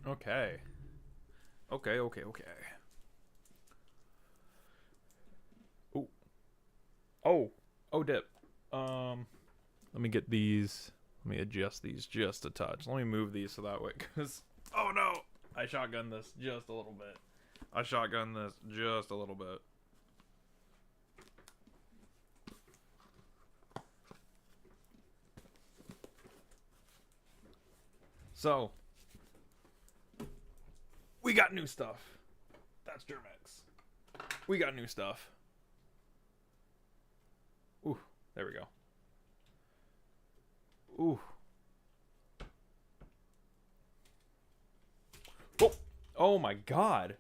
Okay. Okay. Oh. Oh. Oh, dip. Let me get these. Let me adjust these just a touch. Let me move these so that way, because... Oh, no! I shotgunned this just a little bit. So, we got new stuff. That's Germex. We got new stuff. Ooh, there we go. Ooh. Oh! Oh my god!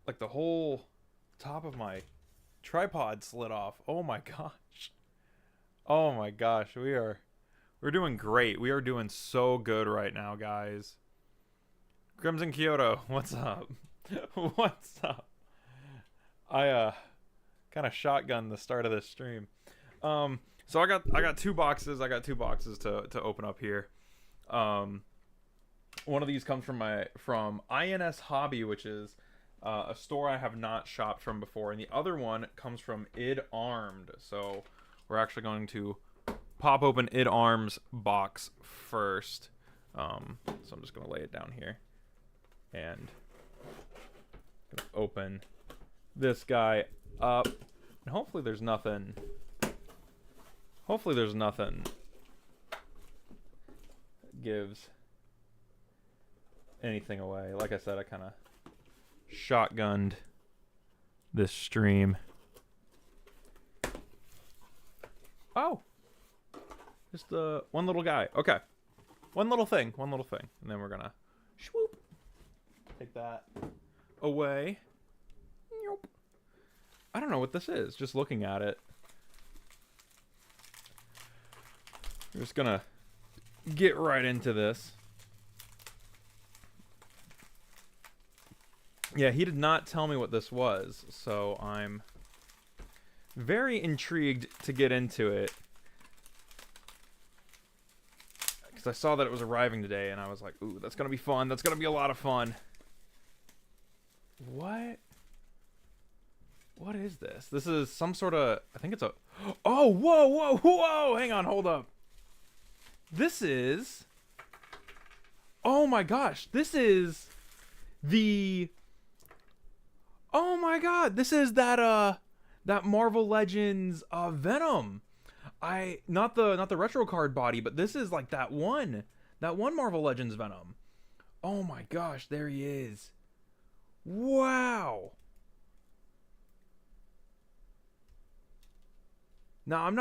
Like the whole top of my tripod slid off. Oh my gosh. Oh my gosh, we're doing great. We are doing so good right now, guys. Crimson Kyoto, what's up? What's up? I kind of shotgunned the start of this stream. So I got two boxes. I got two boxes to open up here. One of these comes from INS Hobby, which is a store I have not shopped from before, and the other one comes from Id Armed. So we're actually going to pop open Id Arms box first. So I'm just gonna lay it down here and gonna open this guy up, and hopefully there's nothing. Hopefully there's nothing that gives anything away. Like I said, I kind of shotgunned this stream. Oh, just one little guy. Okay, one little thing, and then we're gonna swoop, take that away. Nope. I don't know what this is. Just looking at it, we're just gonna get right into this. Yeah, he did not tell me what this was, so I'm very intrigued to get into it. Because I saw that it was arriving today, and I was like, ooh, that's going to be fun. That's going to be a lot of fun. What? What is this? This is some sort of... I think it's a... Oh, whoa! Hang on, hold up. This is... Oh my gosh, this is the... Oh my god, this is that Marvel Legends Venom. Not the retro card body, but this is like that one Marvel Legends Venom. Oh my gosh, there he is. Wow. Now I'm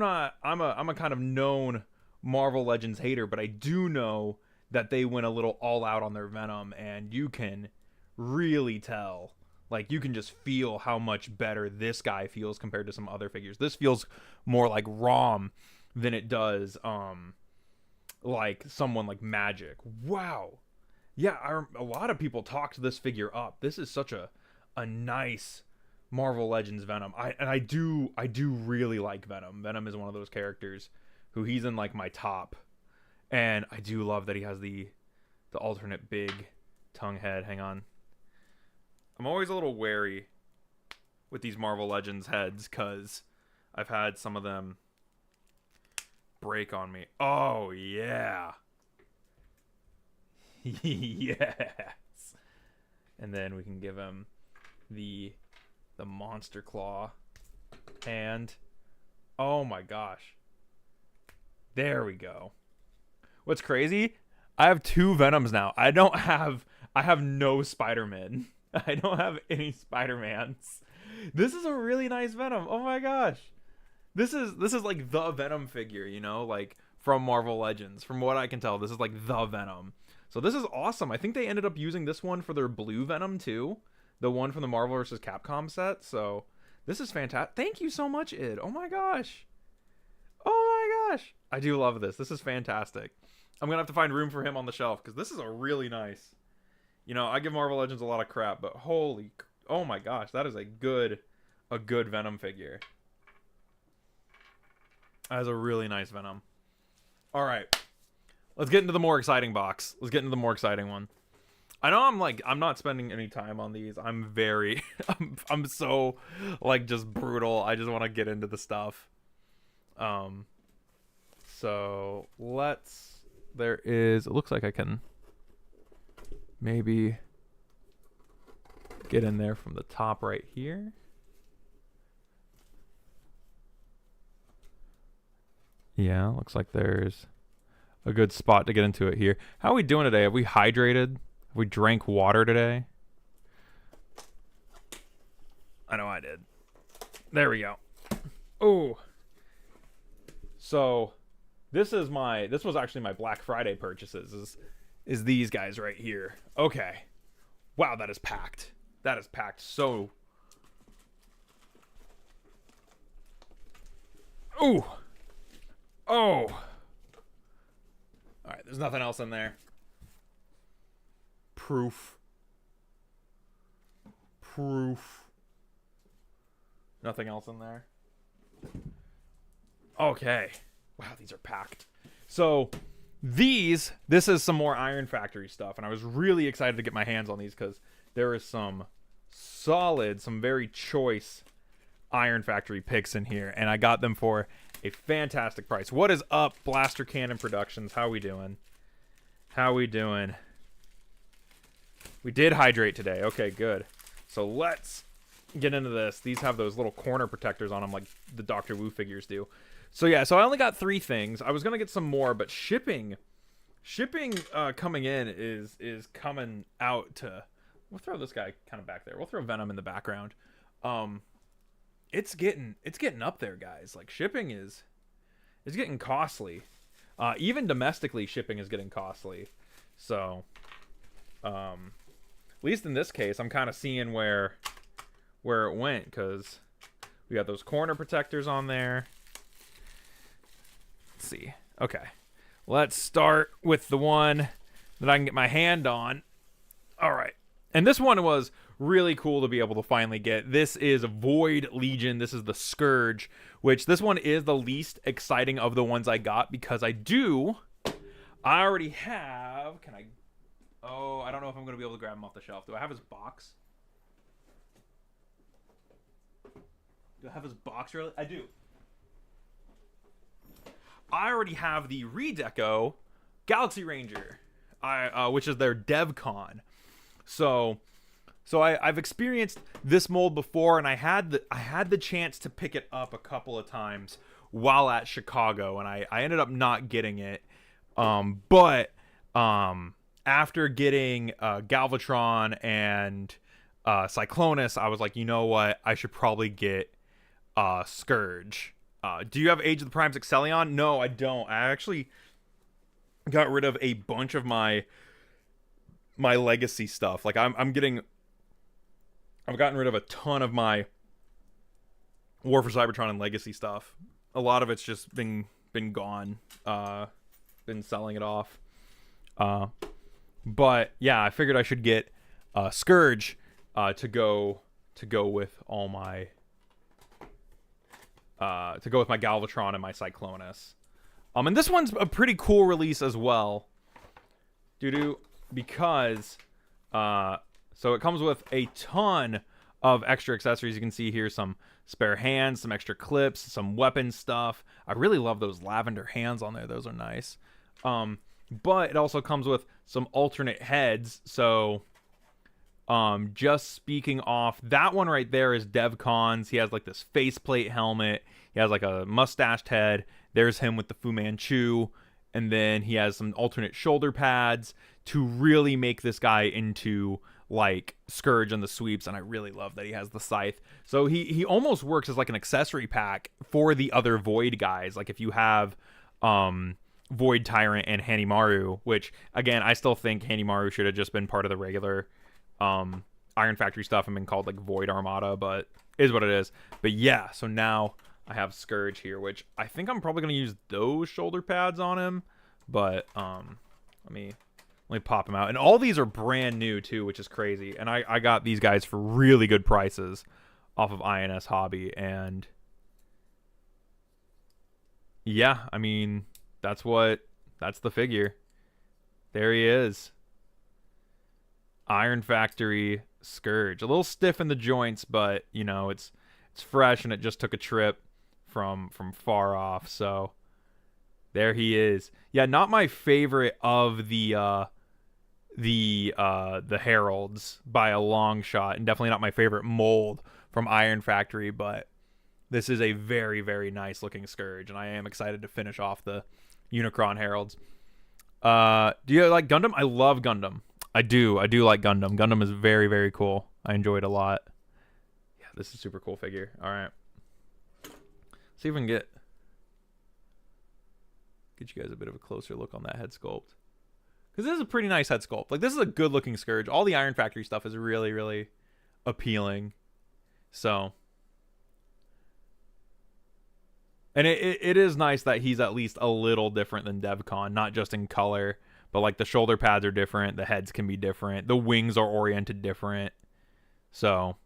a kind of known Marvel Legends hater, but I do know that they went a little all out on their Venom, and you can really tell. Like, you can just feel how much better this guy feels compared to some other figures. This feels more like ROM than it does, like someone like Magic. Wow. Yeah, a lot of people talked this figure up. This is such a nice Marvel Legends Venom. I do really like Venom. Venom is one of those characters who he's in like my top. And I do love that he has the alternate big tongue head. Hang on. I'm always a little wary with these Marvel Legends heads because I've had some of them break on me. Oh, yeah. Yes. And then we can give him the Monster Claw. And, oh my gosh. There we go. What's crazy? I have two Venoms now. I have no Spider-Man. I don't have any Spider-Mans. This is a really nice Venom. Oh my gosh. This is like the Venom figure, you know, like from Marvel Legends. From what I can tell, this is like the Venom. So this is awesome. I think they ended up using this one for their blue Venom too. The one from the Marvel vs. Capcom set. So this is fantastic. Thank you so much, Id. Oh my gosh. Oh my gosh. I do love this. This is fantastic. I'm going to have to find room for him on the shelf because this is a really nice... You know, I give Marvel Legends a lot of crap, but oh my gosh, that is a good Venom figure. That is a really nice Venom. All right, Let's get into the more exciting box. Let's get into the more exciting one. I know I'm not spending any time on these. I'm very, I'm so, like, just brutal. I just want to get into the stuff. So it looks like I can maybe get in there from the top right here. Yeah, looks like there's a good spot to get into it here. How are we doing today? Have we hydrated? Have we drank water today? I know I did. There we go. Oh. So this was actually my Black Friday purchases is these guys right here. Okay. Wow, that is packed. That is packed so. Ooh. Oh. All right, there's nothing else in there. Proof. Nothing else in there. Okay. Wow, these are packed. So, this is some more Iron Factory stuff, and I was really excited to get my hands on these because there is some solid, some very choice Iron Factory picks in here, and I got them for a fantastic price. What is up, Blaster Cannon Productions? How we doing? We did hydrate today. Okay, good. So let's get into this. These have those little corner protectors on them like the Doctor Wu figures do. So yeah, so I only got 3 things. I was going to get some more, but shipping coming in is coming out to... We'll throw this guy kind of back there. We'll throw Venom in the background. It's getting up there, guys. Like, shipping is getting costly. Even domestically, shipping is getting costly. So, at least in this case, I'm kind of seeing where it went, because we got those corner protectors on there. Let's see. Okay, let's start with the one that I can get my hand on. All right, and this one was really cool to be able to finally get. This is Void Legion. This is the Scourge, which this one is the least exciting of the ones I got, because I already have... I don't know if I'm going to be able to grab him off the shelf. Do I have his box? Do I have his box really? I do. I already have the Redeco Galaxy Ranger, which is their DevCon. So I've experienced this mold before, and I had the chance to pick it up a couple of times while at Chicago, and I ended up not getting it. But after getting Galvatron and Cyclonus, I was like, you know what? I should probably get Scourge. Do you have Age of the Primes Excellion? No, I don't. I actually got rid of a bunch of my legacy stuff. Like I've gotten rid of a ton of my War for Cybertron and legacy stuff. A lot of it's just been gone. Been selling it off. But yeah, I figured I should get Scourge to go with all my to go with my Galvatron and my Cyclonus. And this one's a pretty cool release as well. Because so it comes with a ton of extra accessories. You can see here some spare hands, some extra clips, some weapon stuff. I really love those lavender hands on there. Those are nice. But it also comes with some alternate heads. So just speaking off, that one right there is DevCon's. He has like this faceplate helmet. He has like a mustached head. There's him with the Fu Manchu. And then he has some alternate shoulder pads to really make this guy into like Scourge and the sweeps. And I really love that he has the scythe. So he almost works as like an accessory pack for the other Void guys. Like if you have Void Tyrant and Hanimaru, which again, I still think Hanimaru should have just been part of the regular Iron Factory stuff and been called like Void Armada, but is what it is. But yeah, so now I have Scourge here, which I think I'm probably going to use those shoulder pads on him, but let me pop him out. And all these are brand new too, which is crazy. And I got these guys for really good prices off of INS Hobby, and yeah, I mean, that's the figure. There he is. Iron Factory Scourge. A little stiff in the joints, but you know, it's fresh and it just took a trip from far off. So there he is. Yeah, not my favorite of the Heralds by a long shot, and definitely not my favorite mold from Iron Factory, but this is a very, very nice looking Scourge, and I am excited to finish off the Unicron Heralds. Do you like Gundam? I love Gundam. I do like Gundam. Gundam is very, very cool. I enjoy it a lot. Yeah, this is a super cool figure. All right. See if we can get you guys a bit of a closer look on that head sculpt. Because this is a pretty nice head sculpt. Like, this is a good looking Scourge. All the Iron Factory stuff is really, really appealing. So. And it is nice that he's at least a little different than Devcon. Not just in color, but like the shoulder pads are different. The heads can be different. The wings are oriented different. So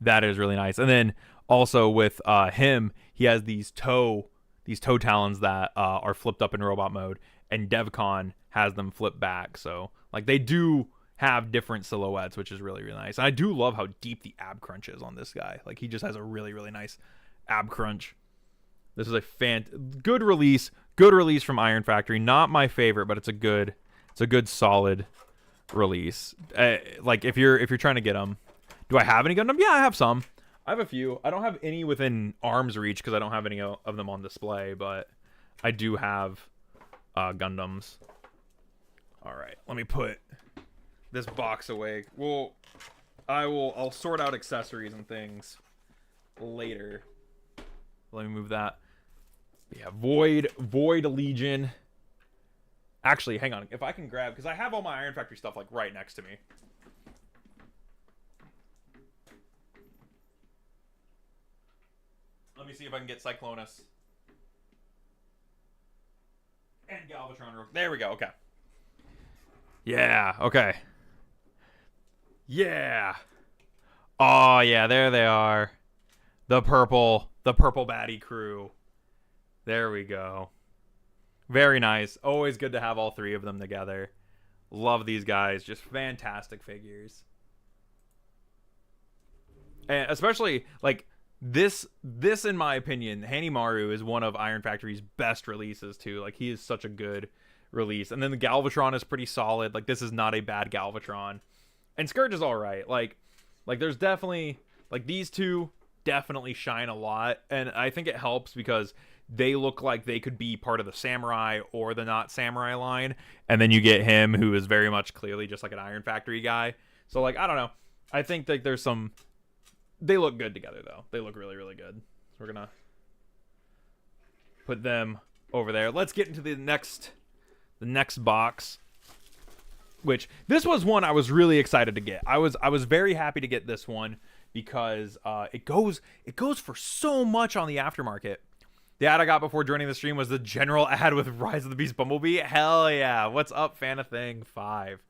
that is really nice. And then also with him, he has these toe talons that are flipped up in robot mode. And Devcon has them flipped back. So like they do have different silhouettes, which is really, really nice. And I do love how deep the ab crunch is on this guy. Like he just has a really, really nice ab crunch. This is a good release from Iron Factory. Not my favorite, but it's a good solid release. Like if you're trying to get them, do I have any Gundam? Yeah, I have some. I have a few. I don't have any within arm's reach because I don't have any of them on display, but I do have Gundams. All right, let me put this box away. I'll sort out accessories and things later. Let me move that. Yeah, Void Legion. Actually, hang on. If I can grab, because I have all my Iron Factory stuff like right next to me. Let me see if I can get Cyclonus and Galvatron. There we go. Okay. Yeah. Okay. Yeah. Oh yeah. There they are. The purple baddie crew. There we go. Very nice. Always good to have all three of them together. Love these guys. Just fantastic figures. And especially, like, this in my opinion, Hanimaru is one of Iron Factory's best releases, too. Like, he is such a good release. And then the Galvatron is pretty solid. Like, this is not a bad Galvatron. And Scourge is alright. Like, there's definitely... Like, these two definitely shine a lot. And I think it helps because they look like they could be part of the Samurai or the Not Samurai line. And then you get him, who is very much clearly just like an Iron Factory guy. So, like, I don't know. I think that there's some... They look good together, though. They look really, really good. So we're going to put them over there. Let's get into the next box. Which, this was one I was really excited to get. I was very happy to get this one because it goes for so much on the aftermarket. The ad I got before joining the stream was the general ad with Rise of the Beast Bumblebee. Hell yeah. What's up, Fan of Thing 5?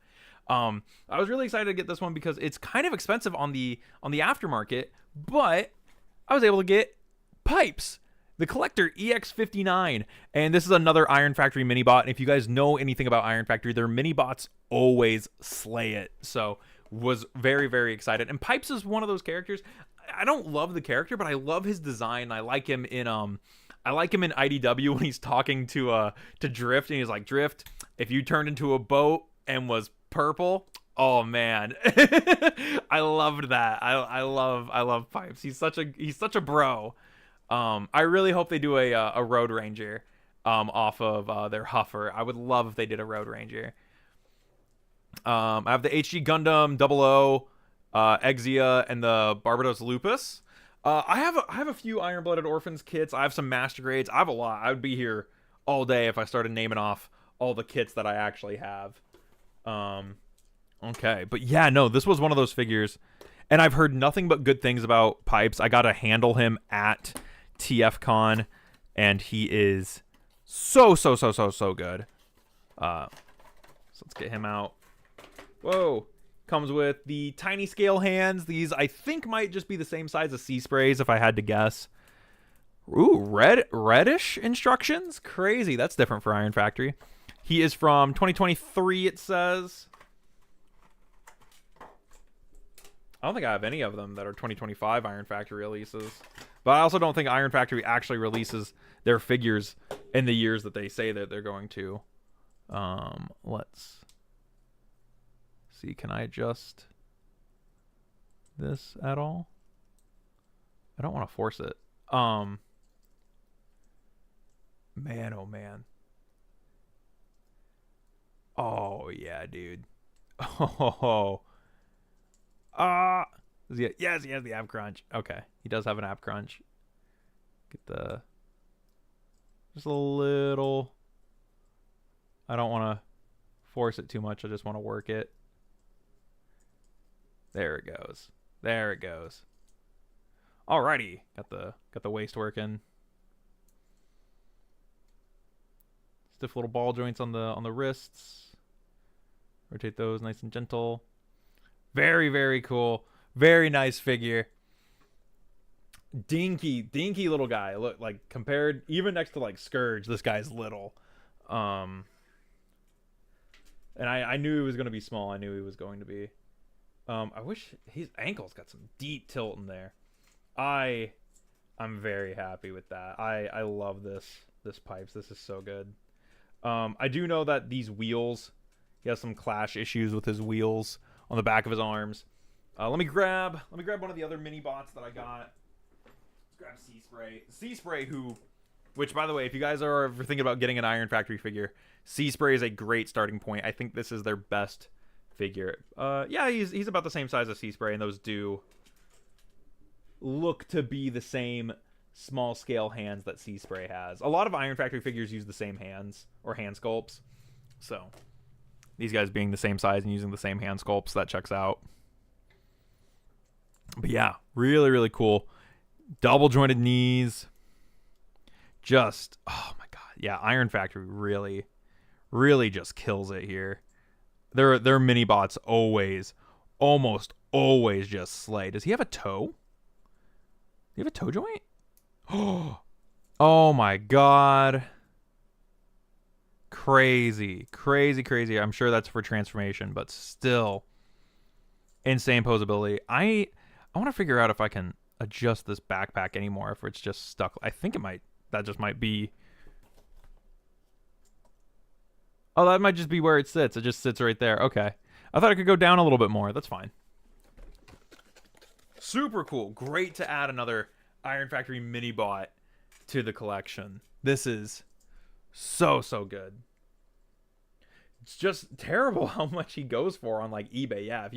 I was really excited to get this one because it's kind of expensive on the aftermarket, but I was able to get Pipes, the Collector EX59, and this is another Iron Factory mini bot. And if you guys know anything about Iron Factory, their mini bots always slay it. So was very, very excited. And Pipes is one of those characters. I don't love the character, but I love his design. I like him in IDW when he's talking to Drift, and he's like, Drift, if you turned into a boat and was purple, oh man. I loved that. I love Pipes. He's such a bro. I really hope they do a Road Ranger off of their Huffer. I would love if they did a Road Ranger. I have the HG Gundam 00, Exia, and the Barbados Lupus. I have a few Iron Blooded Orphans kits. I have some Master Grades. I have a lot. I would be here all day if I started naming off all the kits that I actually have. Okay, but yeah, no, this was one of those figures, and I've heard nothing but good things about Pipes. I got to handle him at TFCon, and he is so good. So let's get him out. Whoa. Comes with the tiny scale hands. These, I think, might just be the same size as Sea Sprays, if I had to guess. Ooh, reddish instructions? Crazy. That's different for Iron Factory. He is from 2023, it says. I don't think I have any of them that are 2025 Iron Factory releases. But I also don't think Iron Factory actually releases their figures in the years that they say that they're going to. Let's see. Can I adjust this at all? I don't want to force it. Man, oh man. Oh yeah, dude. Oh. Yes, he has the app crunch. Okay, he does have an app crunch. Get the just a little. I don't want to force it too much. I just want to work it. There it goes. There it goes. Alrighty, got the waist working. Stiff little ball joints on the wrists. Rotate those nice and gentle. Very, very cool. Very nice figure. Dinky little guy. Look, like compared even next to like Scourge, this guy's little. And I knew he was going to be small. I knew he was going to be. I wish his ankle's got some deep tilt in there. I'm very happy with that. I love this pipes. This is so good. I do know that these wheels, he has some clash issues with his wheels on the back of his arms. Let me grab one of the other mini bots that I got. Let's grab Sea Spray. Sea Spray, which by the way, if you guys are ever thinking about getting an Iron Factory figure, Sea Spray is a great starting point. I think this is their best figure. Yeah, he's about the same size as Sea Spray, and those do look to be the same small scale hands that Sea Spray has. A lot of Iron Factory figures use the same hands or hand sculpts, so these guys being the same size and using the same hand sculpts, that checks out. But yeah, really, really cool. Double jointed knees. Just, oh my god. Yeah, Iron Factory really, really just kills it here. Their mini bots almost always just slay. Does he have a toe? Do you have a toe joint? Oh my god. Crazy. I'm sure that's for transformation, but still insane posability. I want to figure out if I can adjust this backpack anymore, if it's just stuck. I think it might. That just might be. Oh, that might just be where it sits. It just sits right there. Okay. I thought it could go down a little bit more. That's fine. Super cool. Great to add another Iron Factory mini bot to the collection. This is so good. It's just terrible how much he goes for on like eBay. Yeah, if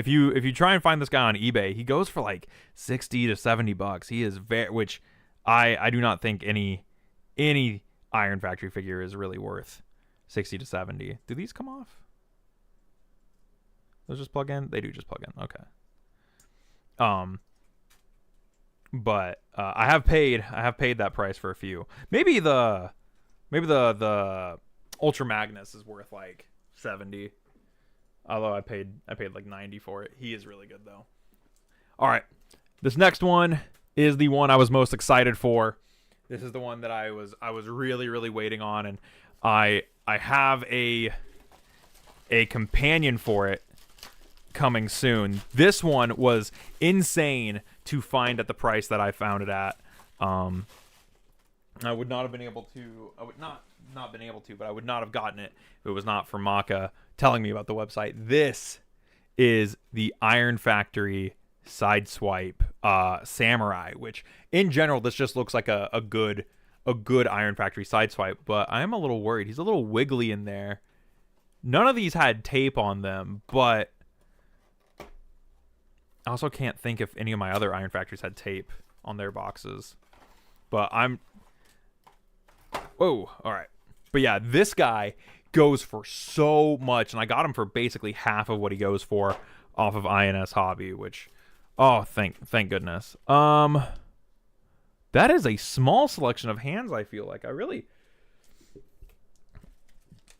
you try and find this guy on eBay, he goes for like 60 to 70 bucks. He is which I do not think any Iron Factory figure is really worth 60 to 70. Do these come off? Those just plug in? They do just plug in. Okay. But I have paid that price for a few. Maybe the Ultra Magnus is worth like 70. Although I paid like 90 for it. He is really good though. All right. This next one is the one I was most excited for. This is the one that I was really waiting on, and I have a companion for it coming soon. This one was insane to find at the price that I found it at. I would not have been able to. I would not been able to, but I would not have gotten it if it was not for Maka telling me about the website. This is the Iron Factory Sideswipe Samurai, which in general this just looks like a good Iron Factory Sideswipe, but I am a little worried. He's a little wiggly in there. None of these had tape on them, but I also can't think if any of my other Iron Factories had tape on their boxes. But whoa, all right. But yeah, this guy goes for so much, and I got him for basically half of what he goes for off of INS Hobby, which, oh, thank goodness. That is a small selection of hands, I feel like.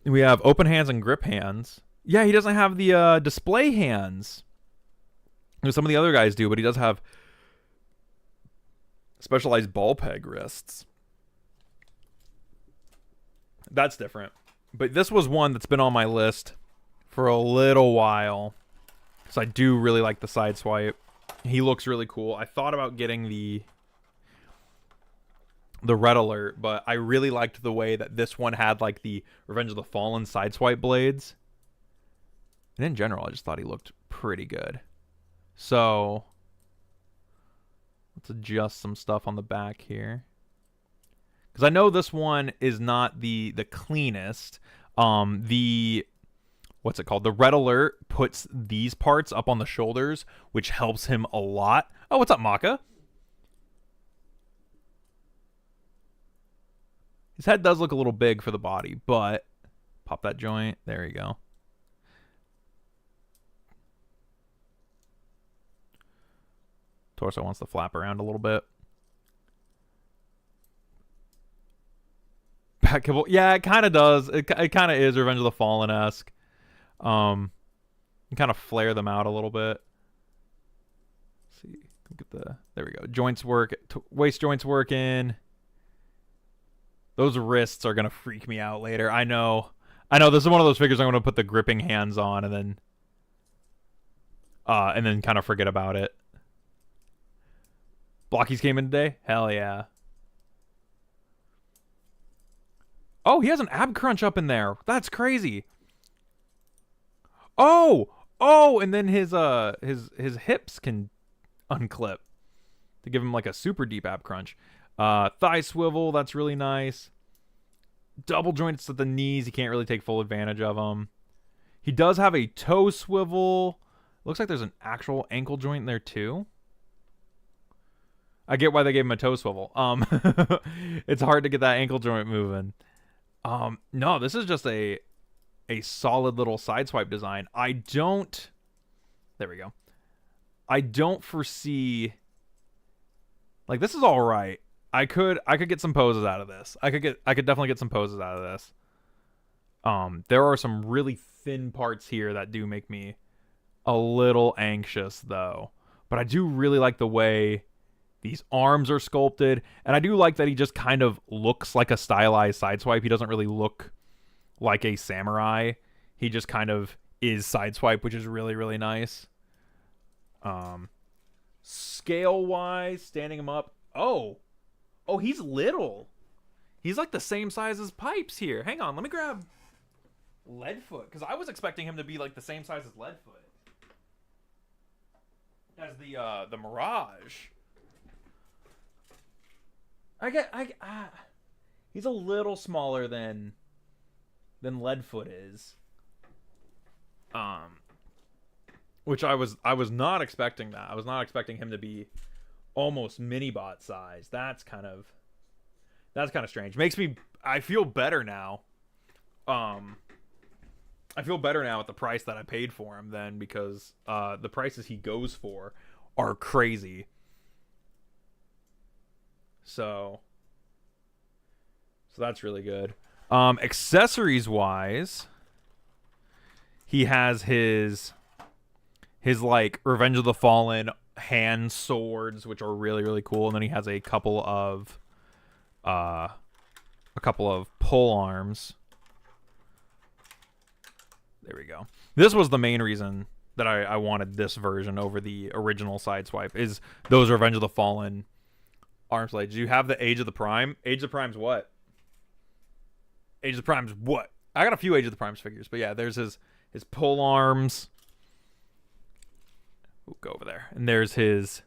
We have open hands and grip hands. Yeah, he doesn't have the display hands. Some of the other guys do, but he does have specialized ball peg wrists. That's different. But this was one that's been on my list for a little while. So I do really like the Sideswipe. He looks really cool. I thought about getting the Red Alert, but I really liked the way that this one had like the Revenge of the Fallen Sideswipe blades. And in general, I just thought he looked pretty good. So let's adjust some stuff on the back here. Because I know this one is not the cleanest. What's it called? The Red Alert puts these parts up on the shoulders, which helps him a lot. Oh, what's up, Maka? His head does look a little big for the body, but pop that joint. There you go. Torso wants to flap around a little bit. Back kibble. Yeah, it kind of does. It kind of is Revenge of the Fallen-esque. You kind of flare them out a little bit. Let's see. Look at the... There we go. Joints work. Waist joints working. Those wrists are going to freak me out later. I know. This is one of those figures I'm going to put the gripping hands on and then kind of forget about it. Blockies came in today? Hell yeah. Oh, he has an ab crunch up in there. That's crazy. Oh, and then his hips can unclip to give him like a super deep ab crunch. Thigh swivel, that's really nice. Double joints at the knees, he can't really take full advantage of them. He does have a toe swivel. Looks like there's an actual ankle joint there too. I get why they gave him a toe swivel. It's hard to get that ankle joint moving. No, this is just a solid little Sideswipe design. There we go. I don't foresee, like, this is all right. I could get some poses out of this. I could definitely get some poses out of this. There are some really thin parts here that do make me a little anxious though. But I do really like the way these arms are sculpted, and I do like that he just kind of looks like a stylized Sideswipe. He doesn't really look like a samurai. He just kind of is Sideswipe, which is really, really nice. Scale-wise, standing him up. Oh, he's little. He's like the same size as Pipes here. Hang on, let me grab Leadfoot, because I was expecting him to be like the same size as Leadfoot. As the Mirage. He's a little smaller than Leadfoot is. Which I was not expecting that. I was not expecting him to be almost mini-bot size. That's kind of strange. I feel better now. I feel better now at the price that I paid for him then, because the prices he goes for are crazy. So that's really good. Accessories wise, he has his like Revenge of the Fallen hand swords, which are really, really cool, and then he has a couple of pole arms. There we go. This was the main reason that I wanted this version over the original Sideswipe, is those Revenge of the Fallen arm blades. You have the Age of the Prime. Age of the Prime's what? Age of the Prime's what? I got a few Age of the Prime's figures, but yeah, there's his pole arms. Ooh, go over there. And there's his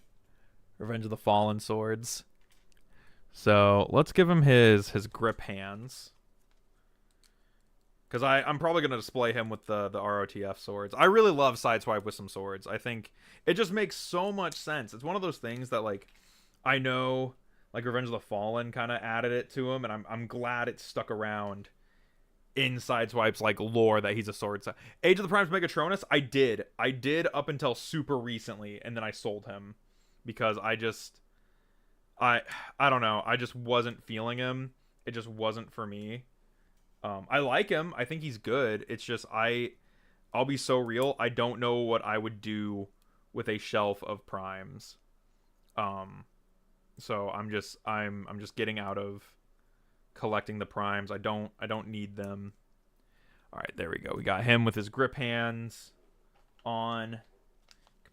Revenge of the Fallen swords. So let's give him his grip hands, because I'm probably going to display him with the ROTF swords. I really love Sideswipe with some swords. I think it just makes so much sense. It's one of those things that, like, I know, like, Revenge of the Fallen kind of added it to him, and I'm glad it stuck around in Sideswipe's, like, lore that he's a sword. Age of the Prime's Megatronus, I did up until super recently, and then I sold him because I don't know, I just wasn't feeling him. It just wasn't for me. I like him. I think he's good. It's just I'll be so real. I don't know what I would do with a shelf of primes. So I'm just getting out of collecting the primes. I don't need them. All right, there we go. We got him with his grip hands on.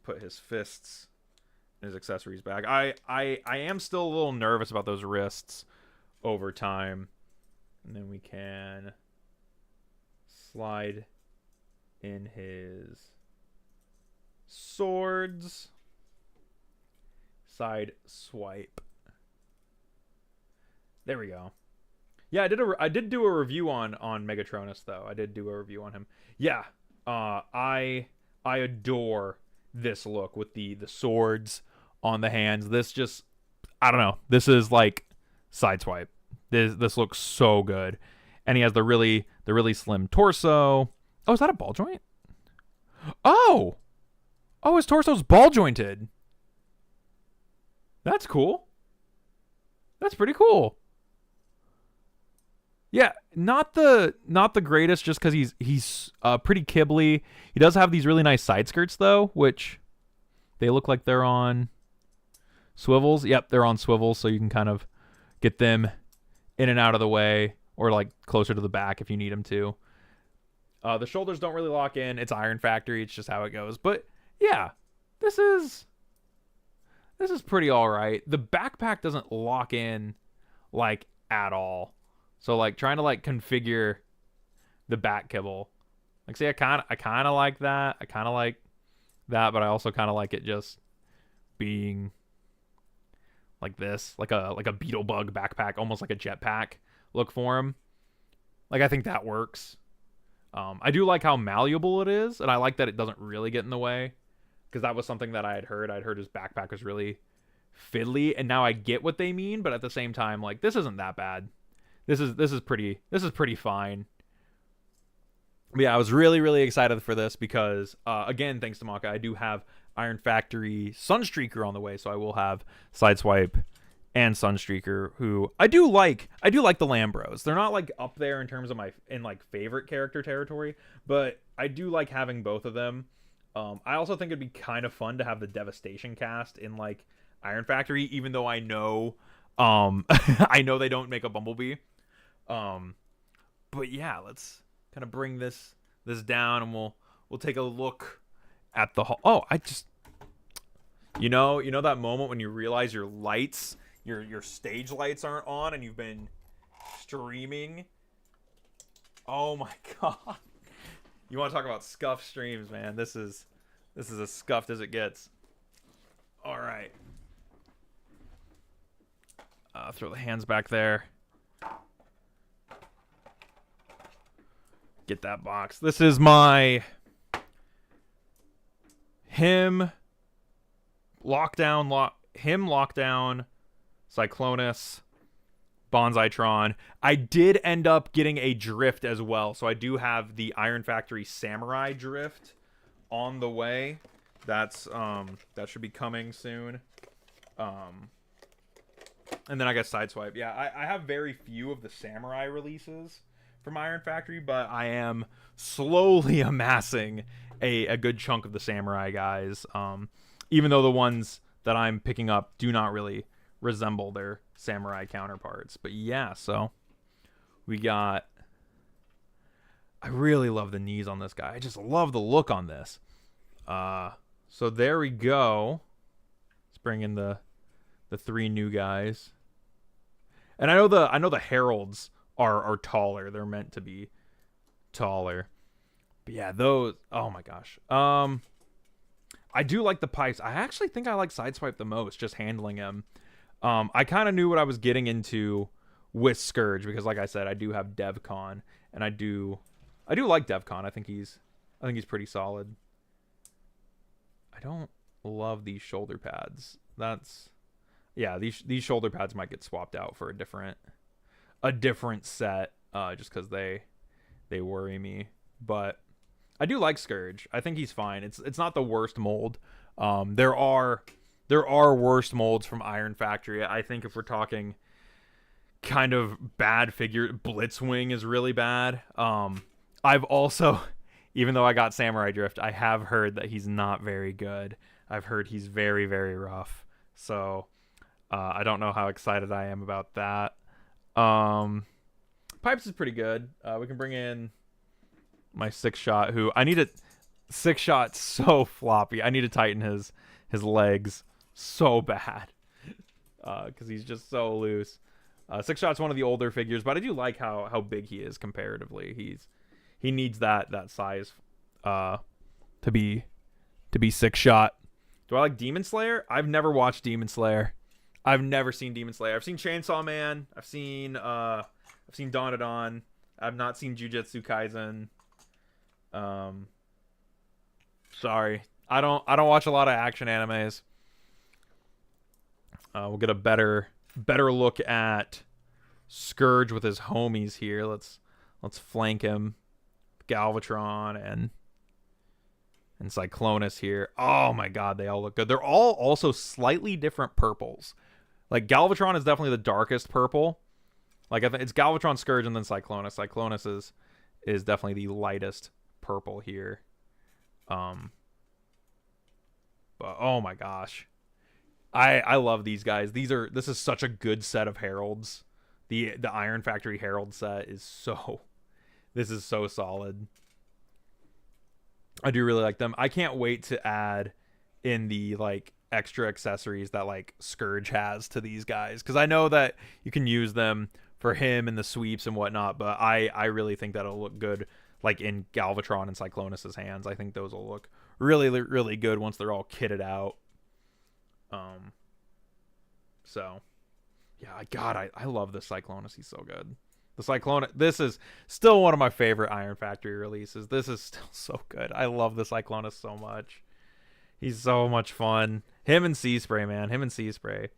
Put his fists and his accessories back. I am still a little nervous about those wrists over time. And then we can slide in his swords. Side swipe. There we go. Yeah, I did do a review on Megatronus though. I did do a review on him. Yeah. I adore this look with the swords on the hands. This just, I don't know. This is like Sideswipe. This looks so good. And he has the really slim torso. Oh, is that a ball joint? Oh, his torso's ball jointed. That's cool. That's pretty cool. Yeah, not the greatest, just because he's pretty kibbly. He does have these really nice side skirts though, which they look like they're on swivels. Yep, they're on swivels, so you can kind of get them in and out of the way, or like closer to the back if you need them to. The shoulders don't really lock in. It's Iron Factory. It's just how it goes. But yeah, this is pretty all right. The backpack doesn't lock in like at all. So like trying to like configure the back kibble. Like see, I kind of like that. I kind of like that, but I also kind of like it just being like this, like a beetle bug backpack, almost like a jetpack look for him. Like I think that works. I do like how malleable it is, and I like that it doesn't really get in the way, because that was something that I had heard. I'd heard his backpack was really fiddly, and now I get what they mean, but at the same time, like this isn't that bad. This is pretty fine. But yeah, I was really excited for this because again, thanks to Maka, I do have Iron Factory Sunstreaker on the way, so I will have Sideswipe and Sunstreaker, who I do like the Lambros. They're not like up there in terms of my favorite character territory, but I do like having both of them. I also think it'd be kind of fun to have the Devastation cast in like Iron Factory, even though I know I know they don't make a Bumblebee. But yeah, let's kind of bring this down, and we'll take a look at the oh, I just you know that moment when you realize your lights, your stage lights aren't on, and you've been streaming. Oh my god. You want to talk about scuffed streams, man. This is as scuffed as it gets. All right. Throw the hands back there. Get that box. This is my him lockdown, Cyclonus, Bonsaitron. I did end up getting a drift as well, so I do have the Iron Factory Samurai drift on the way. That's that should be coming soon. And then I guess Sideswipe. Yeah, I have very few of the Samurai releases from Iron Factory, but I am slowly amassing a good chunk of the Samurai guys. Even though the ones that I'm picking up do not really resemble their Samurai counterparts. But yeah, so we got... I really love the knees on this guy. I just love the look on this. So there we go. Let's bring in the three new guys. And I know the heralds are taller. They're meant to be taller. But yeah, those, oh my gosh. I do like the pipes. I actually think I like Sideswipe the most, just handling him. I kind of knew what I was getting into with Scourge, because like I said, I do have DevCon, and I do like DevCon. I think he's pretty solid. I don't love these shoulder pads. Yeah, these shoulder pads might get swapped out for a different set, just because they worry me. But I do like Scourge. I think he's fine. It's not the worst mold. There are worse molds from Iron Factory. I think if we're talking kind of bad figure, Blitzwing is really bad. I've also, even though I got Samurai Drift, I have heard that he's not very good. I've heard he's very, very rough. So I don't know how excited I am about that. Pipes is pretty good. We can bring in My 6-shot, who I need a 6-shot so floppy. I need to tighten his legs so bad. Because he's just so loose. 6-shot's one of the older figures, but I do like how big he is comparatively. He needs that size to be 6-shot. Do I like Demon Slayer? I've never watched Demon Slayer. I've never seen Demon Slayer. I've seen Chainsaw Man. I've seen Dawn of Dawn. I've not seen Jujutsu Kaisen. Sorry. I don't watch a lot of action animes. We'll get a better look at Scourge with his homies here. Let's flank him. Galvatron and Cyclonus here. Oh my god, they all look good. They're all also slightly different purples. Like Galvatron is definitely the darkest purple. Like I think it's Galvatron, Scourge, and then Cyclonus. Cyclonus is definitely the lightest purple here. But oh my gosh. I love these guys. This is such a good set of heralds. The Iron Factory Herald set is so solid. I do really like them. I can't wait to add in the like extra accessories that like Scourge has to these guys, because I know that you can use them for him and the sweeps and whatnot, but I really think that'll look good like in Galvatron and Cyclonus's hands. I think those will look really, really good once they're all kitted out. So yeah, God, I love this Cyclonus. He's so good. The Cyclonus, this is still one of my favorite Iron Factory releases. This is still so good. I love the Cyclonus so much. He's so much fun. Him and Sea-Spray, man. Him and Sea-Spray.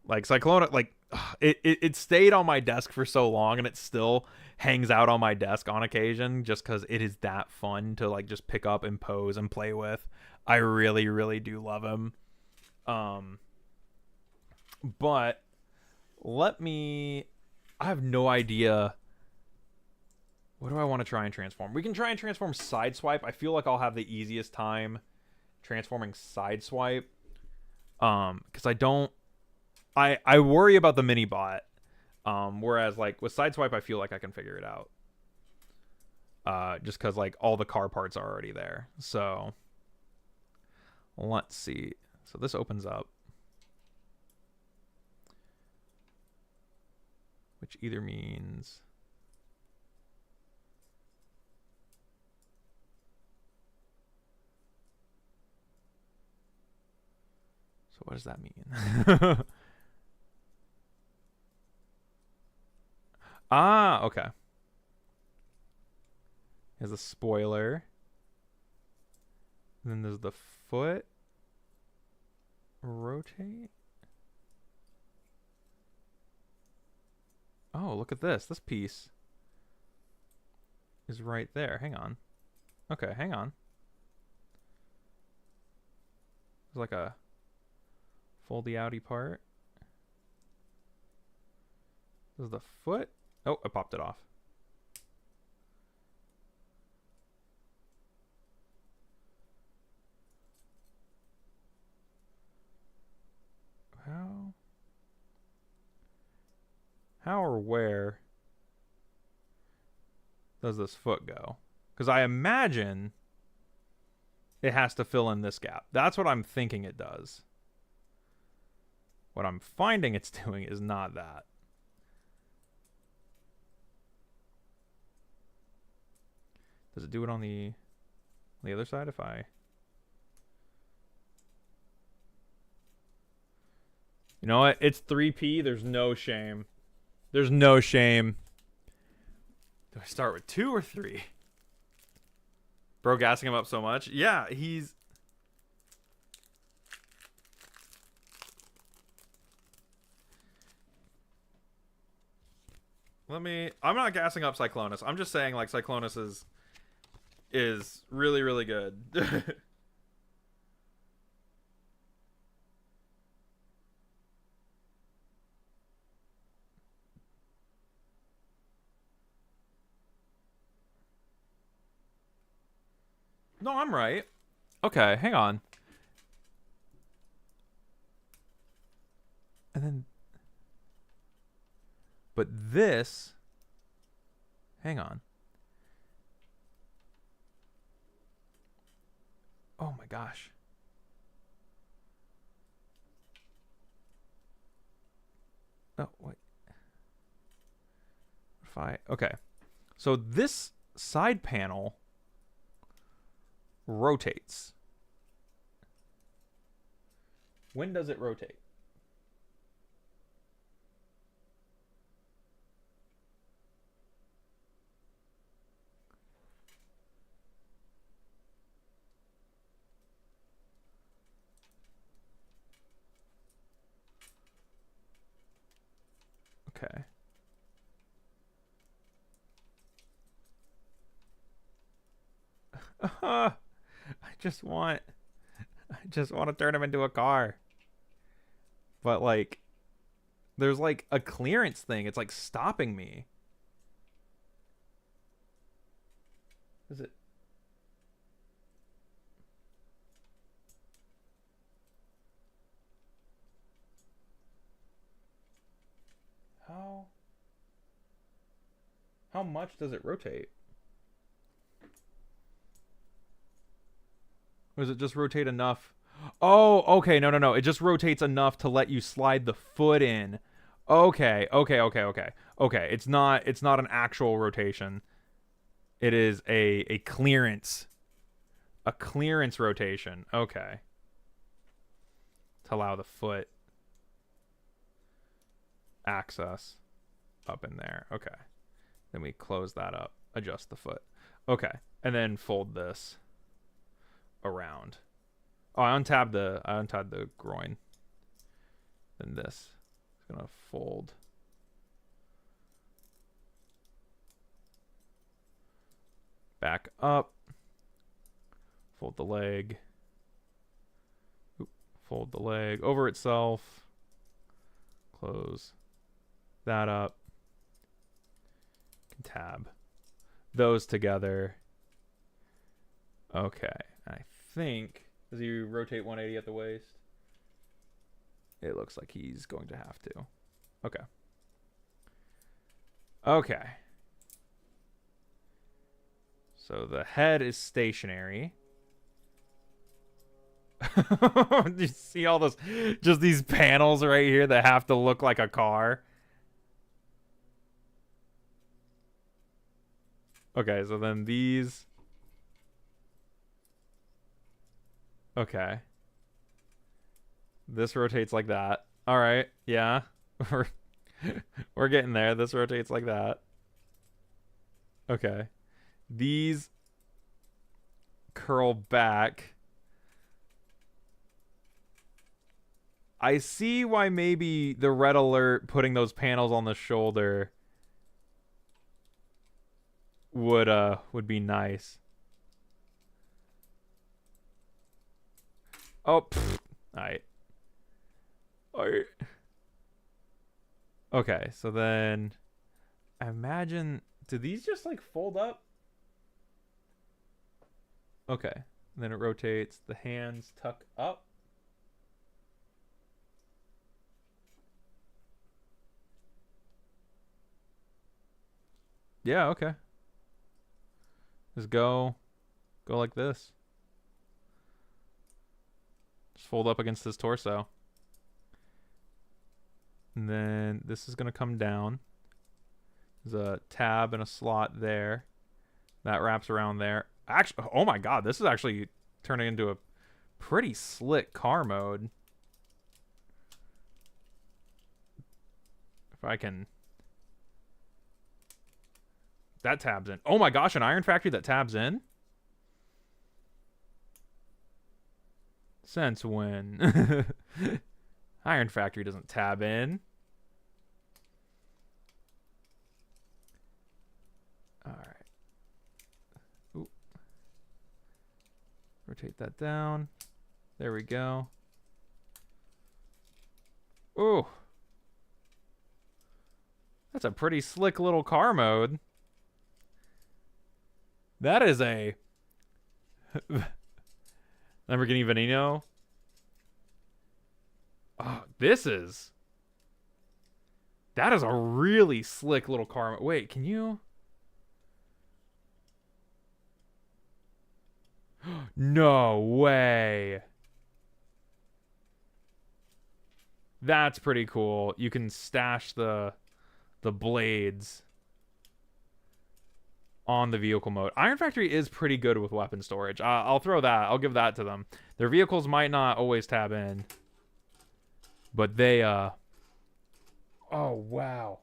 Like Cyclonus, like it stayed on my desk for so long, and it still hangs out on my desk on occasion just because it is that fun to like just pick up and pose and play with. I really, really do love him. But I have no idea. What do I want to try and transform? We can try and transform Sideswipe. I feel like I'll have the easiest time transforming Sideswipe. Because I worry about the mini bot. Whereas like with Sideswipe, I feel like I can figure it out. Just because like all the car parts are already there. So let's see. So this opens up. Which either means so what does that mean? Ah, okay. There's a spoiler. And then there's the foot. Rotate. Oh, look at this. This piece is right there. Hang on. Okay, hang on. It's like a foldy outy part. This is the foot. Oh, I popped it off. How or where does this foot go? Because I imagine it has to fill in this gap. That's what I'm thinking it does. What I'm finding it's doing is not that. Does it do it on the other side if I... You know what? It's 3P. There's no shame. There's no shame. Do I start with 2 or 3? Bro gassing him up so much. Yeah, he's... I'm not gassing up Cyclonus. I'm just saying like Cyclonus is really, really good. No, I'm right. Okay, hang on. And then... But this... Hang on. Oh my gosh. Oh, wait. Okay. So this side panel rotates. When does it rotate? Okay. I just want to turn him into a car. But like there's like a clearance thing. It's like stopping me. Is it? How much does it rotate? Or does it just rotate enough? Oh, okay. No. It just rotates enough to let you slide the foot in. Okay. Okay. It's not an actual rotation. It is a clearance. A clearance rotation. Okay. To allow the foot access up in there. Okay. Then we close that up. Adjust the foot. Okay. And then fold this around. Oh, I untabbed the groin. Then this is gonna fold back up. Fold the leg. Fold the leg over itself. Close that up. Tab those together. Okay. I think, does he rotate 180 at the waist? It looks like he's going to have to. Okay. Okay. So the head is stationary. Do you see all this? Just these panels right here that have to look like a car. Okay, so then these. Okay. This rotates like that. All right. Yeah. We're getting there. This rotates like that. Okay. These curl back. I see why maybe the red alert putting those panels on the shoulder would be nice. Oh, pfft. All right. Okay, so then I imagine, do these just like fold up? Okay, and then it rotates. The hands tuck up. Yeah, okay. Just go like this. Just fold up against his torso. And then this is going to come down. There's a tab and a slot there. That wraps around there. Actually, oh my god, this is actually turning into a pretty slick car mode. If I can... That tabs in. Oh my gosh, an Iron Factory that tabs in? Since when? Iron Factory doesn't tab in. Alright. Ooh. Rotate that down. There we go. Ooh. That's a pretty slick little car mode. That is a Lamborghini Veneno. Oh, that is a really slick little car. Wait, can you? No way. That's pretty cool. You can stash the blades on the vehicle mode. Iron Factory is pretty good with weapon storage. I'll throw that. I'll give that to them. Their vehicles might not always tab in, but they oh wow.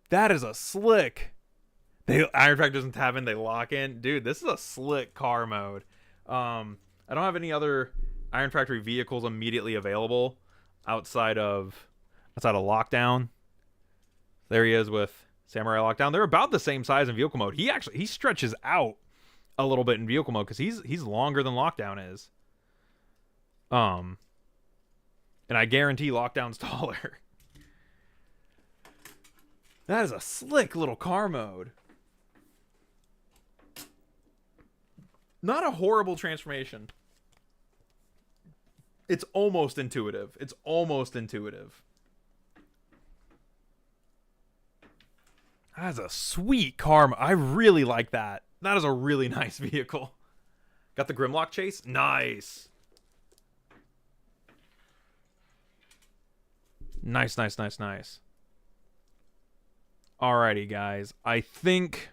That is a slick. Iron Factory doesn't tab in, they lock in. Dude, this is a slick car mode. I don't have any other Iron Factory vehicles immediately available outside of Lockdown. There he is with Samurai Lockdown. They're about the same size in vehicle mode. He stretches out a little bit in vehicle mode because he's longer than Lockdown is. And I guarantee Lockdown's taller. That is a slick little car mode. Not a horrible transformation. It's almost intuitive. It's almost intuitive. That's a sweet car. I really like that. That is a really nice vehicle. Got the Grimlock chase? Nice. Nice, nice, nice, nice. Alrighty, guys. I think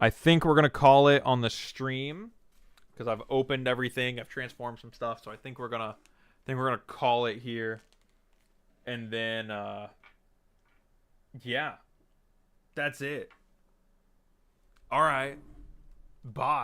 we're gonna call it on the stream because I've opened everything. I've transformed some stuff, so I think we're gonna call it here. And then yeah. That's it. All right. Bye.